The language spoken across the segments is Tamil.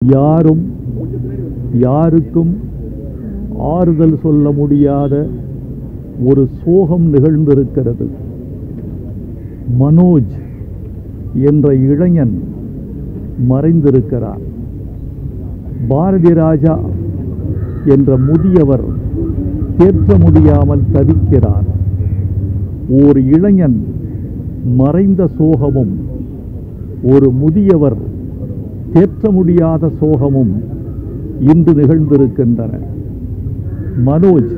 யாரும் யாருக்கும் ஆறுதல் சொல்ல முடியாத ஒரு சோகம் நிகழ்ந்திருக்கிறது. மனோஜ் என்ற இளைஞன் மறைந்திருக்கிறார். பாரதி ராஜா என்ற முதியவர் தேற்ற முடியாமல் தவிக்கிறார். ஓர் இளைஞன் மறைந்த சோகமும் ஒரு முதியவர் தேற்ற முடியாத சோகமும் இன்று நிகழ்ந்திருக்கின்றன. மனோஜ்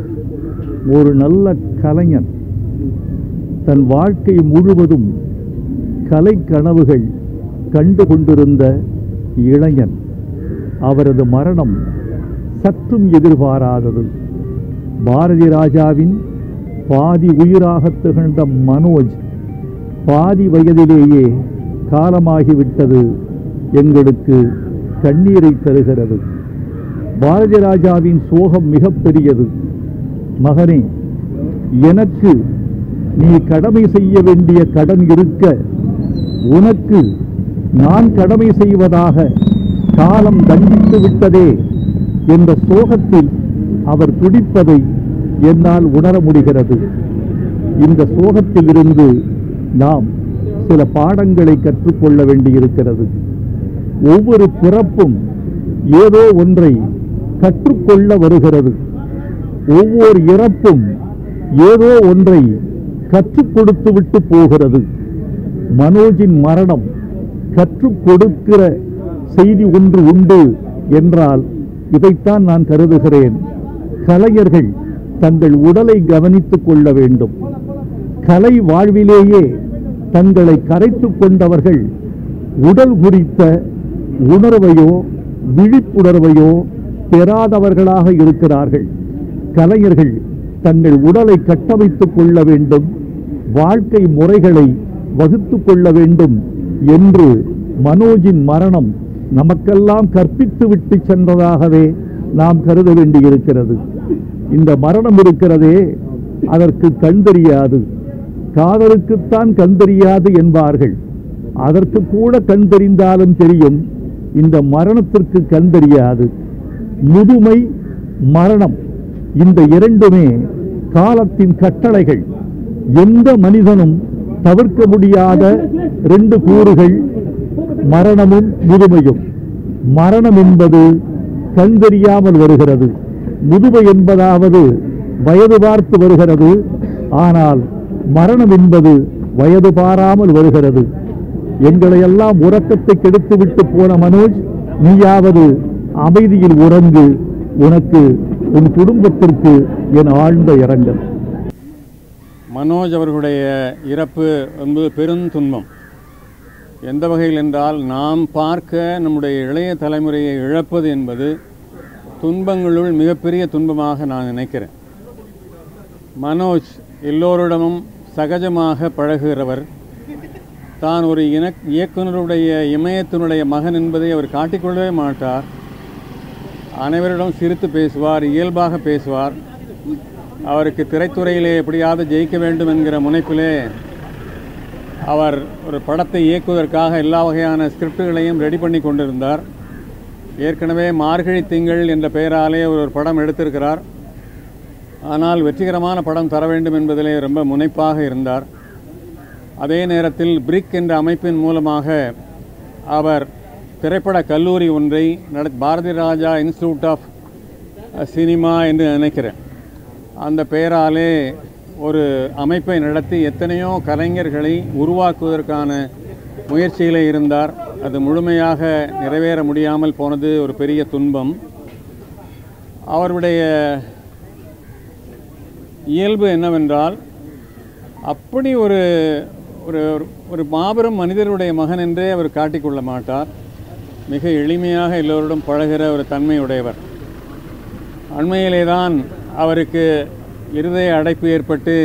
ஒரு நல்ல கலைஞன். தன் வாழ்க்கை முழுவதும் கலை கனவுகள் கண்டு கொண்டிருந்த இளைஞன். அவரது மரணம் சற்றும் எதிர்பாராதது. பாரதி ராஜாவின் பாதி உயிராக திகழ்ந்த மனோஜ் பாதி வயதிலேயே காலமாகிவிட்டது எங்களுக்கு கண்ணீரை தருகிறது. பாரதி ராஜாவின் சோகம் மிகப்பெரியது. மகனே, எனக்கு நீ கடமை செய்ய வேண்டிய கடன் இருக்க உனக்கு நான் கடமை செய்வதாக காலம் தண்டித்து விட்டதே என்ற சோகத்தில் அவர் துடிப்பதை என்னால் உணர முடிகிறது. இந்த சோகத்தில் இருந்து நாம் சில பாடங்களை கற்றுக்கொள்ள வேண்டியிருக்கிறது. ஒவ்வொரு பிறப்பும் ஏதோ ஒன்றை கற்றுக்கொள்ள வருகிறது. ஒவ்வொரு இறப்பும் ஏதோ ஒன்றை கற்றுக் கொடுத்து விட்டு போகிறது. மனோஜின் மரணம் கற்றுக் கொடுக்கிற செய்தி ஒன்று உண்டு என்றால் இதைத்தான் நான் கருதுகிறேன். கலைஞர்கள் தங்கள் உடலை கவனித்துக் கொள்ள வேண்டும். கலை வாழ்விலேயே தங்களை கரைத்துக் கொண்டவர்கள் உடல் குறித்த உணர்வையோ விழிப்புணர்வையோ பெறாதவர்களாக இருக்கிறார்கள். கலைஞர்கள் தங்கள் உடலை கட்டமைத்துக் கொள்ள வேண்டும், வாழ்க்கை முறைகளை வகுத்து கொள்ள வேண்டும் என்று மனோஜின் மரணம் நமக்கெல்லாம் கற்பித்து விட்டு சென்றதாகவே நாம் கருத வேண்டியிருக்கிறது. இந்த மரணம் இருக்கிறதே, அதற்கு கண் தெரியாது. காதலுக்குத்தான் கண் தெரியாது என்பார்கள். அதற்கு கூட கண் தெரிந்தாலும் தெரியும், இந்த மரணத்திற்கு கண் தெரியாது. முதுமை, மரணம், இந்த இரண்டுமே காலத்தின் கட்டளைகள். எந்த மனிதனும் தவிர்க்க முடியாத ரெண்டு கூறுகள் மரணமும் முதுமையும். மரணம் என்பது கண் தெரியாமல் வருகிறது. முதுமை என்பதாவது வயது பார்த்து வருகிறது. ஆனால் மரணம் என்பது வயது பாராமல் வருகிறது. எங்களை எல்லாம் உறக்கத்தை கெடுத்து விட்டு போன மனோஜ், நீயாவது அமைதியில் உறங்கு. உனக்கு, உன் குடும்பத்திற்கு என் ஆழ்ந்த இரங்கல். மனோஜ் அவர்களுடைய இறப்பு என்பது பெருந்துன்பம். எந்த வகையில் என்றால், நாம் பார்க்க நம்முடைய இளைய தலைமுறையை இழப்பது என்பது துன்பங்களுள் மிகப்பெரிய துன்பமாக நான் நினைக்கிறேன். மனோஜ் எல்லோரிடமும் சகஜமாக பழகுகிறவர். தான் ஒரு இயக்குனருடைய இமயத்தினுடைய மகன் என்பதை அவர் காட்டிக்கொள்ளவே மாட்டார். அனைவரிடம் சிரித்து பேசுவார், இயல்பாக பேசுவார். அவருக்கு திரைத்துறையிலே எப்படியாவது ஜெயிக்க வேண்டும் என்கிற முனைப்பிலே அவர் ஒரு படத்தை இயக்குவதற்காக எல்லா வகையான ஸ்கிரிப்டுகளையும் ரெடி பண்ணி கொண்டிருந்தார். ஏற்கனவே மார்கழி திங்கள் என்ற பெயராலே ஒரு படம் எடுத்திருக்கிறார். ஆனால் வெற்றிகரமான படம் தர வேண்டும் என்பதிலே ரொம்ப முனைப்பாக இருந்தார். அதே நேரத்தில் பிரிக் என்ற அமைப்பின் மூலமாக அவர் திரைப்பட கல்லூரி ஒன்றை Bharathi Raja institute of cinema என்று நினைக்கிறேன், அந்த பெயராலே ஒரு அமைப்பை நடத்தி எத்தனையோ கலைஞர்களை உருவாக்குவதற்கான முயற்சியிலே இருந்தார். அது முழுமையாக நிறைவேற முடியாமல் போனது ஒரு பெரிய துன்பம். அவருடைய இயல்பு என்னவென்றால், அப்படி ஒரு ஒரு ஒரு மாபெரும் மனிதருடைய மகன் என்றே அவர் காட்டிக்கொள்ள மாட்டார். மிக எளிமையாக எல்லோருடன் பழகிற ஒரு தன்மையுடையவர். அண்மையிலே தான் அவருக்கு இருதய அடைப்பு ஏற்பட்டு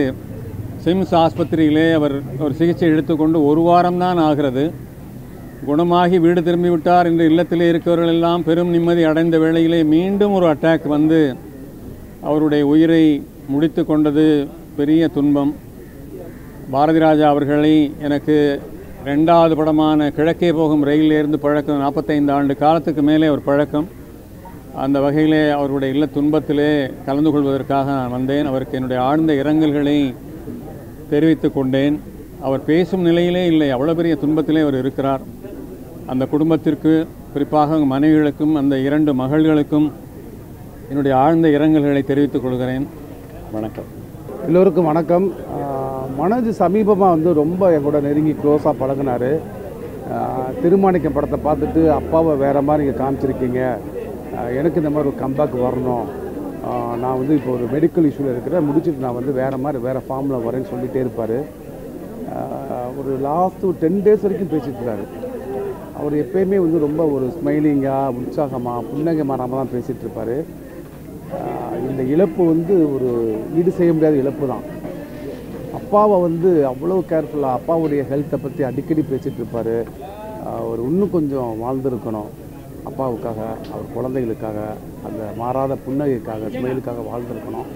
சிம்ஸ் ஆஸ்பத்திரியிலே அவர் ஒரு சிகிச்சை எடுத்துக்கொண்டு ஒரு வாரம்தான் ஆகிறது. குணமாகி வீடு திரும்பிவிட்டார் என்று இல்லத்திலே இருக்கிறவர்கள் எல்லாம் பெரும் நிம்மதி அடைந்த வேளையிலே மீண்டும் ஒரு அட்டாக் வந்து அவருடைய உயிரை முடித்து கொண்டது பெரிய துன்பம். பாரதி ராஜா அவர்களை எனக்கு ரெண்டாவது படமான கிழக்கே போகும் ரயிலிலிருந்து பழக்கம் 45 ஆண்டு காலத்துக்கு மேலே ஒரு பழக்கம். அந்த வகையிலே அவருடைய இல்ல துன்பத்திலே கலந்து கொள்வதற்காக நான் வந்தேன். அவருக்கு என்னுடைய ஆழ்ந்த இரங்கல்களை தெரிவித்து கொண்டேன். அவர் பேசும் நிலையிலே இல்லை, அவ்வளோ பெரிய துன்பத்திலே அவர் இருக்கிறார். அந்த குடும்பத்திற்கு, குறிப்பாக மனைவிகளுக்கும் அந்த 2 மகள்களுக்கும் என்னுடைய ஆழ்ந்த இரங்கல்களை தெரிவித்துக் கொள்கிறேன். வணக்கம். எல்லோருக்கும் வணக்கம். மனோஜ் சமீபமாக வந்து ரொம்ப எங்கூட நெருங்கி க்ளோஸாக பழகினார். திருமாணிக்கம் படத்தை பார்த்துட்டு அப்பாவை வேறு மாதிரி நீங்கள் காமிச்சிருக்கீங்க, எனக்கு இந்த மாதிரி ஒரு கம்பேக் வரணும், நான் வந்து இப்போ ஒரு மெடிக்கல் இஷ்யூவில் இருக்கிறேன், முடிச்சுட்டு நான் வந்து வேறு ஃபார்மில் வரேன்னு சொல்லிகிட்டே இருப்பார். ஒரு லாஸ்ட்டு 10 days வரைக்கும் பேசிட்டு இருக்காரு. அவர் எப்பயுமே வந்து ரொம்ப ஒரு ஸ்மைலிங்காக, உற்சாகமாக, புன்னகை மாறாமல் தான் பேசிகிட்டு இருப்பார். இந்த இழப்பு வந்து ஒரு ஈடு செய்ய முடியாத இழப்பு தான். அப்பாவை வந்து அவ்வளோ கேர்ஃபுல்லாக அப்பாவுடைய ஹெல்த்தை பற்றி அடிக்கடி பேசிகிட்டு இருப்பார். அவர் இன்னும் கொஞ்சம் வாழ்ந்துருக்கணும், அப்பாவுக்காக, அவர் குழந்தைகளுக்காக, அந்த மாறாத புன்னகைக்காக, ஸ்மைலுக்காக வாழ்ந்துருக்கணும்.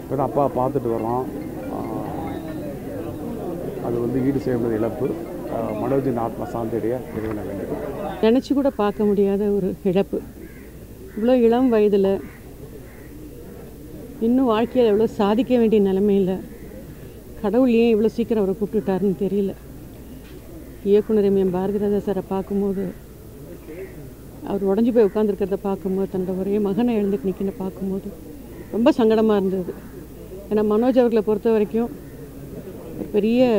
இப்போ தான் அப்பாவை பார்த்துட்டு வரோம். அது வந்து ஈடு செய்ய முடியாத இழப்பு. மனோஜின் ஆத்மா சாந்தியடைய இறைவனை வேண்டும். நினச்சி கூட பார்க்க முடியாத ஒரு இழப்பு. இவ்வளோ இளம் வயதில் இன்னும் வாழ்க்கையில் எவ்வளோ சாதிக்க வேண்டிய நிலைமையில் கடவுள் ஏன் இவ்வளோ சீக்கிரம் அவரை கூப்பிட்டுட்டாருன்னு தெரியல. இயக்குனர் எம் பாரதிராஜா சாரை பார்க்கும்போது, அவர் உடஞ்சி போய் உட்காந்துருக்கிறத பார்க்கும்போது, தன்னோட ஒரே மகனை எழுந்துக்கு நிற்கிற பார்க்கும்போது ரொம்ப சங்கடமாக இருந்தது. ஏன்னா மனோஜ் அவர்களை பொறுத்த வரைக்கும் ஒரு பெரிய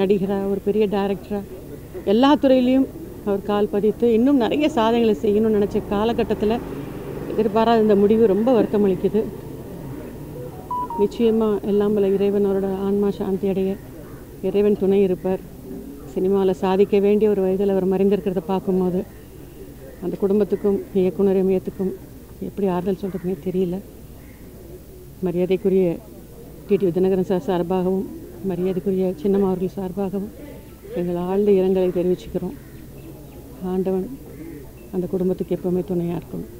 நடிகராக, ஒரு பெரிய டைரக்டராக, எல்லா துறையிலையும் அவர் கால் பதித்து இன்னும் நிறைய சாதனைகளை செய்யணும்னு நினச்ச காலகட்டத்தில் எதிர்பாராத இந்த முடிவு ரொம்ப வருத்தமளிக்குது. நிச்சயமாக எல்லாம் வல்ல இறைவன் அவரோட ஆன்மா சாந்தி அடைய இறைவன் துணை இருப்பார். சினிமாவில் சாதிக்க வேண்டிய ஒரு வயதில் அவர் மறைந்திருக்கிறத பார்க்கும்போது அந்த குடும்பத்துக்கும் இயக்குனர் இமயத்துக்கும் எப்படி ஆறுதல் சொல்கிறதுனே தெரியல. மரியாதைக்குரிய டிடி தினகரன் சார் சார்பாகவும், மரியாதைக்குரிய சின்னம்மா அவர்கள் சார்பாகவும் எங்கள் ஆழ்ந்த இரங்கலை தெரிவிச்சுக்கிறோம். ஆண்டவன் அந்த குடும்பத்துக்கு எப்போவுமே துணையாக இருக்கணும்.